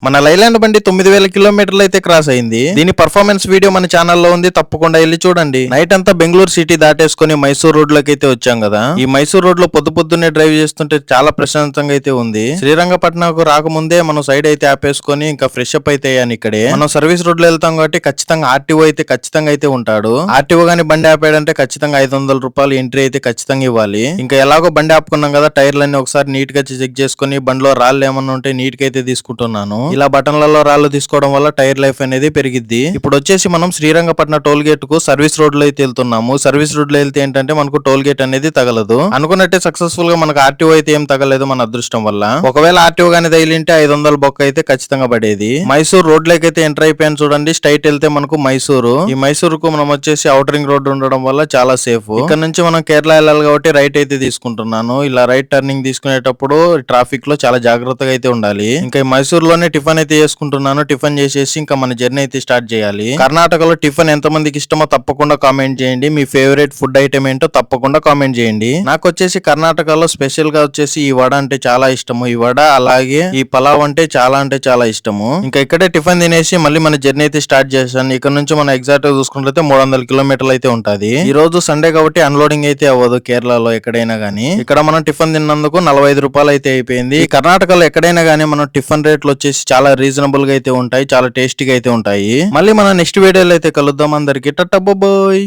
మన లైలాండ్ బండి 9000 కిలోమీటర్లు అయితే క్రాస్ అయింది. దీని పర్ఫార్మెన్స్ వీడియో మన ఛానల్లో ఉంది, తప్పకుండా వెళ్ళి చూడండి. నైట్ అంతా బెంగళూరు సిటీ దాటేసుకుని మైసూర్ రోడ్ లోకి అయితే వచ్చాం కదా. ఈ మైసూర్ రోడ్ లో పొద్దున్నే డ్రైవ్ చేస్తుంటే చాలా ప్రశాంతంగా అయితే ఉంది. శ్రీరంగపట్నంకు రాకముందే మనం సైడ్ అయితే ఆపేసుకొని ఇంకా ఫ్రెష్ అప్ అయితే అయ్యాను. ఇక్కడే మనం సర్వీస్ రోడ్ లో వెళ్తాం కాబట్టి ఖచ్చితంగా ఆర్టీఓ అయితే ఖచ్చితంగా అయితే ఉంటాడు. ఆర్టీఓ గాని బండి ఆపాడంటే ఖచ్చితంగా 500 రూపాయలు ఎంట్రీ అయితే ఖచ్చితంగా ఇవ్వాలి. ఇంకా ఎలాగో బండి ఆపుకున్నాం కదా, టైర్లన్నీ ఒకసారి నీట్ గా చెక్ చేసుకుని బండిలో రాళ్ళు ఏమన్నా ఉంటే నీట్ గా అయితే తీసుకుంటున్నాను. ఇలా బటన్లలో రాళ్ళు తీసుకోవడం వల్ల టైర్ లైఫ్ అనేది పెరిగిద్ది. ఇప్పుడు వచ్చేసి మనం శ్రీరంగపట్నం టోల్ గేట్ కు సర్వీస్ రోడ్ లో అయితే వెళ్తున్నాము. సర్వీస్ రోడ్ లో వెళ్తే ఏంటంటే మనకు టోల్ గేట్ అనేది తగలదు. అనుకున్నట్టే సక్సెస్ఫుల్ గా మనకు ఆర్టీఓ అయితే ఏం తగలేదు మన అదృష్టం వల్ల. ఒకవేళ ఆర్టీఓ గానీ తగిలింటే 500 బొక్క అయితే ఖచ్చితంగా పడేది. మైసూర్ రోడ్ లోకి అయితే ఎంటర్ అయిపోయాను చూడండి. స్ట్రైట్ వెళ్తే మనకు మైసూరు. ఈ మైసూరు కు మనం వచ్చేసి అవుటర్ రింగ్ రోడ్ ఉండడం వల్ల చాలా సేఫ్. ఇక్కడ నుంచి మనం కేరళ వెళ్ళాలి కాబట్టి రైట్ అయితే తీసుకుంటున్నాను. ఇలా రైట్ టర్నింగ్ తీసుకునేటప్పుడు ట్రాఫిక్ లో చాలా జాగ్రత్తగా అయితే ఉండాలి. ఇంకా మైసూర్ లోనే టిఫిన్ అయితే చేసుకుంటున్నాను. టిఫిన్ చేసేసి ఇంకా మన జర్నీ అయితే స్టార్ట్ చేయాలి. కర్ణాటకలో టిఫిన్ ఎంత మందికి ఇష్టమో తప్పకుండా కామెంట్ చేయండి. మీ ఫేవరెట్ ఫుడ్ ఐటమ్ ఏంటో తప్పకుండా కామెంట్ చేయండి. నాకు వచ్చేసి కర్ణాటకలో స్పెషల్ గా వచ్చేసి ఈ వడ అంటే చాలా ఇష్టము. ఈ వడ అలాగే ఈ పలావ్ అంటే చాలా ఇష్టము. ఇంకా ఇక్కడే టిఫిన్ తినేసి మళ్ళీ మన జర్నీ అయితే స్టార్ట్ చేశాను. ఇక్కడ నుంచి మనం ఎగ్జాక్ట్ గా చూసుకుంటే 300 కిలోమీటర్లు అయితే ఉంటది. ఈ రోజు సండే కాబట్టి అన్లోడింగ్ అయితే అవ్వదు కేరళలో ఎక్కడైనా గానీ. ఇక్కడ మనం టిఫిన్ తిన్నందుకు 45 రూపాయలు అయితే అయిపోయింది. కర్ణాటకలో ఎక్కడైనా గానీ మనం టిఫిన్ రేట్లు వచ్చేసి చాలా రీజనబుల్ గా అయితే ఉంటాయి, చాలా టేస్టీగా అయితే ఉంటాయి. మళ్ళీ మనం నెక్స్ట్ వీడియోలో అయితే కలుద్దాం. అందరికి టాటా బాయ్.